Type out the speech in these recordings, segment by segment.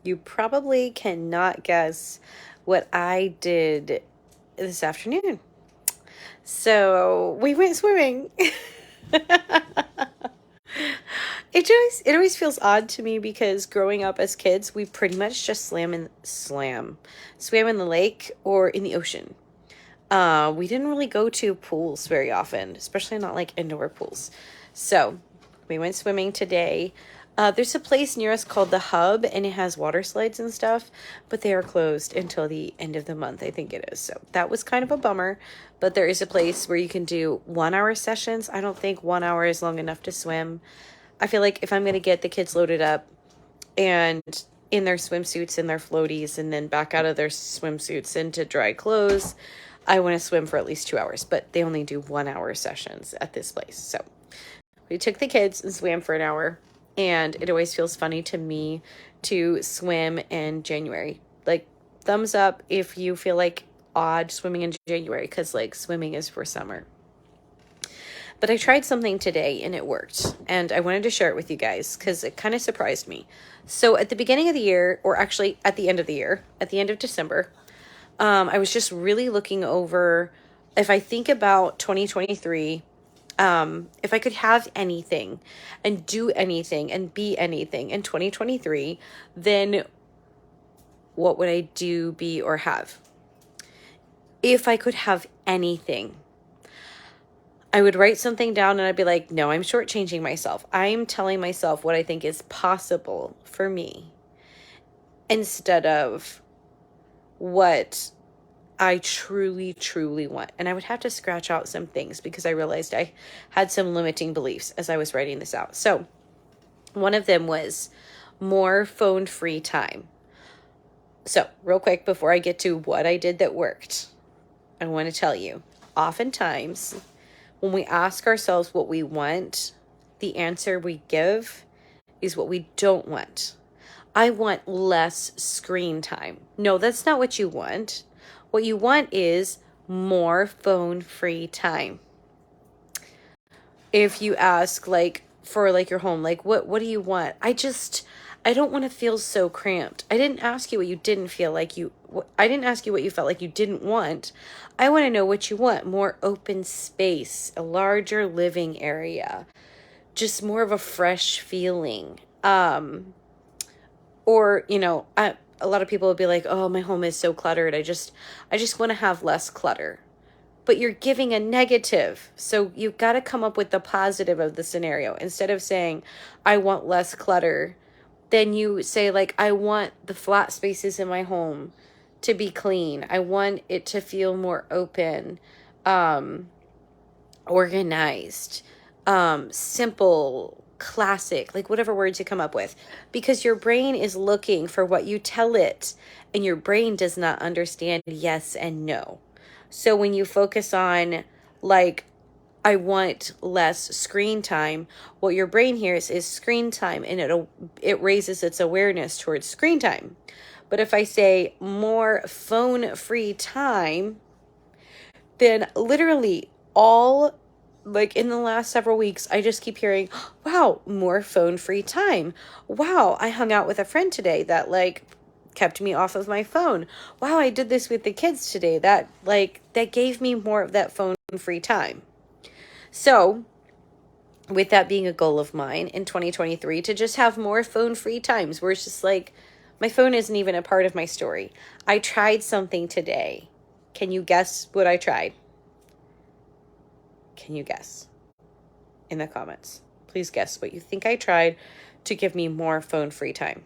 You probably cannot guess what I did this afternoon. So we went swimming. It always feels odd to me because growing up as kids, we pretty much just swam in the lake or in the ocean. We didn't really go to pools very often, especially not like indoor pools. So we went swimming today. There's a place near us called The Hub, and it has water slides and stuff, but they are closed until the end of the month, I think it is. So that was kind of a bummer, but there is a place where you can do 1 hour sessions. I don't think 1 hour is long enough to swim. I feel like if I'm going to get the kids loaded up and in their swimsuits and their floaties and then back out of their swimsuits into dry clothes, I want to swim for at least 2 hours, but they only do 1 hour sessions at this place. So we took the kids and swam for an hour, and it always feels funny to me to swim in January. Like, thumbs up if you feel like odd swimming in January, because like swimming is for summer. But I tried something today and it worked. And I wanted to share it with you guys because it kind of surprised me. So at the beginning of the year, or actually at the end of the year, at the end of December, I was just really looking over, if I think about 2023, if I could have anything and do anything and be anything in 2023, then what would I do, be, or have? If I could have anything, I would write something down and I'd be like, no, I'm shortchanging myself. I'm telling myself what I think is possible for me instead of what I truly, truly want. And I would have to scratch out some things because I realized I had some limiting beliefs as I was writing this out. So one of them was more phone-free time. So real quick, before I get to what I did that worked, I want to tell you, oftentimes when we ask ourselves what we want, the answer we give is what we don't want. I want less screen time. No, that's not what you want. What you want is more phone-free time. If you ask like for like your home, like what do you want? I don't want to feel so cramped. I didn't ask you what you didn't feel like I didn't ask you what you felt like you didn't want. I want to know what you want. More open space, a larger living area, just more of a fresh feeling. Or, a lot of people would be like, "Oh, my home is so cluttered. I just want to have less clutter." But you're giving a negative. So you've got to come up with the positive of the scenario. Instead of saying, "I want less clutter," then you say like, "I want the flat spaces in my home to be clean. I want it to feel more open, organized, simple, classic," like whatever words you come up with, because your brain is looking for what you tell it, and your brain does not understand yes and no. So when you focus on like, I want less screen time, what your brain hears is screen time, and it raises its awareness towards screen time. But if I say more phone free time, then literally all, like in the last several weeks, I just keep hearing, wow, more phone free time. Wow, I hung out with a friend today that like kept me off of my phone. Wow, I did this with the kids today. That gave me more of that phone free time. So, with that being a goal of mine in 2023, to just have more phone free times where it's just like, my phone isn't even a part of my story. I tried something today. Can you guess what I tried? Can you guess? In the comments, please guess what you think I tried to give me more phone free time.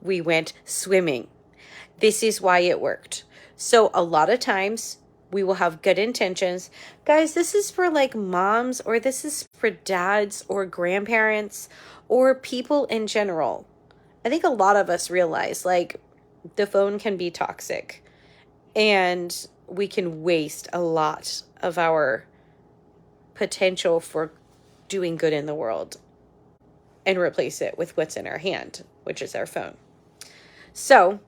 We went swimming. This is why it worked. So a lot of times we will have good intentions. Guys, this is for like moms, or this is for dads or grandparents or people in general. I think a lot of us realize like the phone can be toxic and we can waste a lot of our potential for doing good in the world and replace it with what's in our hand, which is our phone. So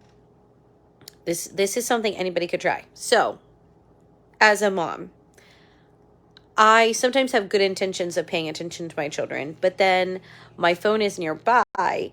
this is something anybody could try. So as a mom, I sometimes have good intentions of paying attention to my children, but then my phone is nearby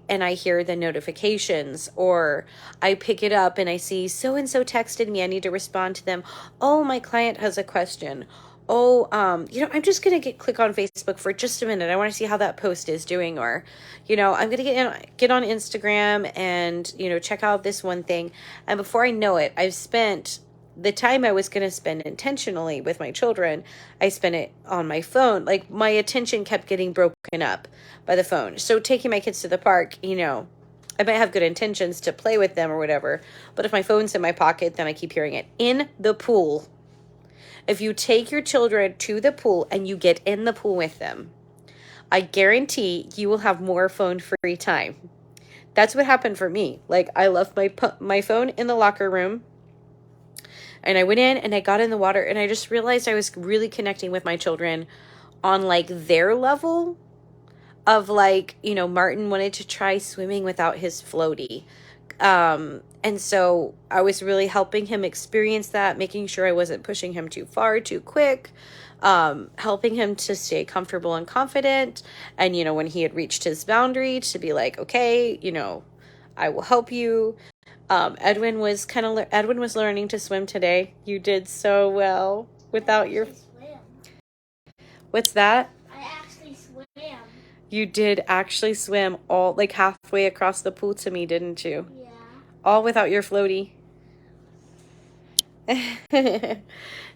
and I hear the notifications, or I pick it up and I see so and so texted me. I need to respond to them. Oh, my client has a question. Oh, I'm just gonna click on Facebook for just a minute. I want to see how that post is doing, or, I'm gonna get on Instagram and check out this one thing. And before I know it, I've spent the time I was going to spend intentionally with my children, I spent it on my phone. Like, my attention kept getting broken up by the phone. So taking my kids to the park, I might have good intentions to play with them or whatever, but if my phone's in my pocket, then I keep hearing it. In the pool. If you take your children to the pool and you get in the pool with them, I guarantee you will have more phone-free time. That's what happened for me. Like, I left my phone in the locker room, and I went in and I got in the water, and I just realized I was really connecting with my children on like their level of like, Martin wanted to try swimming without his floaty. And so I was really helping him experience that, making sure I wasn't pushing him too far, too quick, helping him to stay comfortable and confident. And, when he had reached his boundary, to be like, okay, I will help you. Edwin was learning to swim today. You did so well without your... Swim. What's that? I actually swam. You did actually swim all like halfway across the pool to me, didn't you? Yeah. All without your floaty.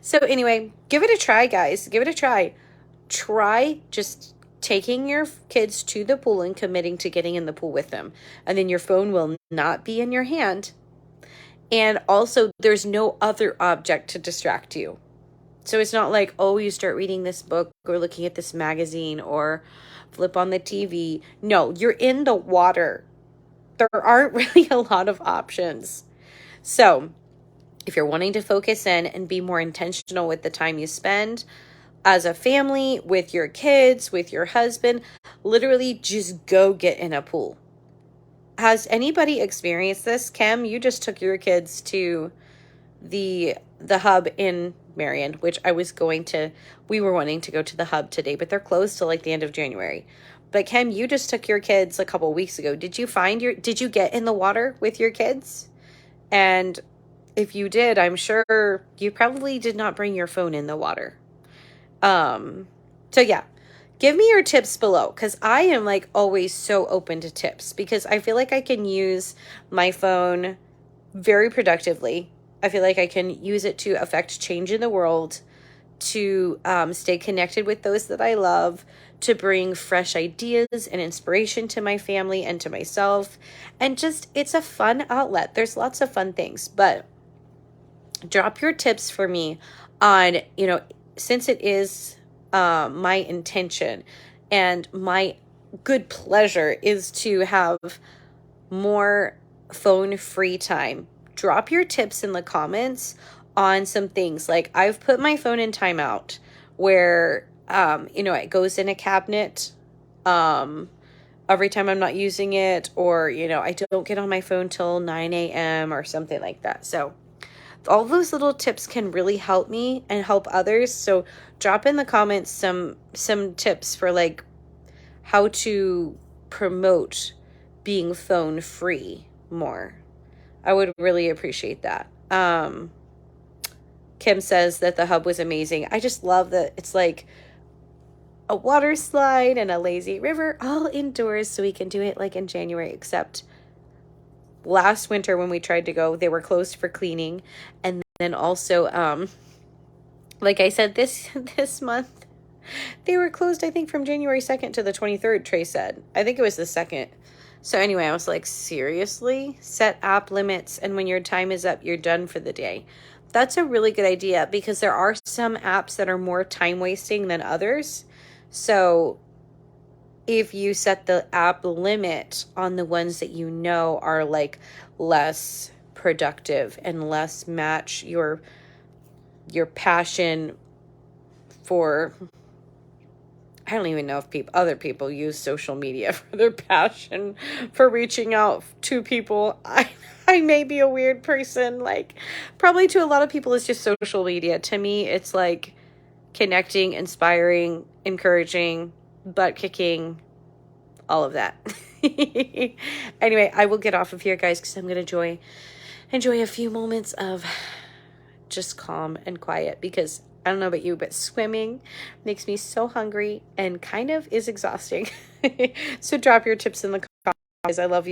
So anyway, give it a try, guys. Give it a try. Try just taking your kids to the pool and committing to getting in the pool with them. And then your phone will not be in your hand. And also, there's no other object to distract you. So it's not like, oh, you start reading this book or looking at this magazine or flip on the TV. No, you're in the water. There aren't really a lot of options. So if you're wanting to focus in and be more intentional with the time you spend as a family, with your kids, with your husband, literally just go get in a pool. Has anybody experienced this? Kim, you just took your kids to the hub in Marion, which we were wanting to go to the hub today, but they're closed till like the end of January. But Kim, you just took your kids a couple weeks ago. Did you get in the water with your kids? And if you did, I'm sure you probably did not bring your phone in the water. So yeah, give me your tips below, because I am like always so open to tips, because I feel like I can use my phone very productively. I feel like I can use it to affect change in the world, to stay connected with those that I love, to bring fresh ideas and inspiration to my family and to myself. And just, it's a fun outlet. There's lots of fun things, but drop your tips for me on, since it is my intention and my good pleasure is to have more phone-free time. Drop your tips in the comments on some things. Like, I've put my phone in timeout where, it goes in a cabinet every time I'm not using it, or, I don't get on my phone till 9 a.m. or something like that. So all those little tips can really help me and help others. So drop in the comments some tips for like how to promote being phone free more. I would really appreciate that. Kim says that the hub was amazing. I just love that it's like a water slide and a lazy river all indoors, so we can do it like in January, except last winter when we tried to go, they were closed for cleaning. And then also, like I said, this month, they were closed, I think, from January 2nd to the 23rd, Trey said. I think it was the 2nd. So anyway, I was like, seriously? Set app limits, and when your time is up, you're done for the day. That's a really good idea, because there are some apps that are more time-wasting than others. So if you set the app limit on the ones that are like less productive and less match your passion for, I don't even know if other people use social media for their passion for reaching out to people. I may be a weird person. Like, probably to a lot of people it's just social media. To me, it's like connecting, inspiring, encouraging, butt kicking, all of that. Anyway, I will get off of here, guys, because I'm going to enjoy a few moments of just calm and quiet, because I don't know about you, but swimming makes me so hungry and kind of is exhausting. So drop your tips in the comments. I love you.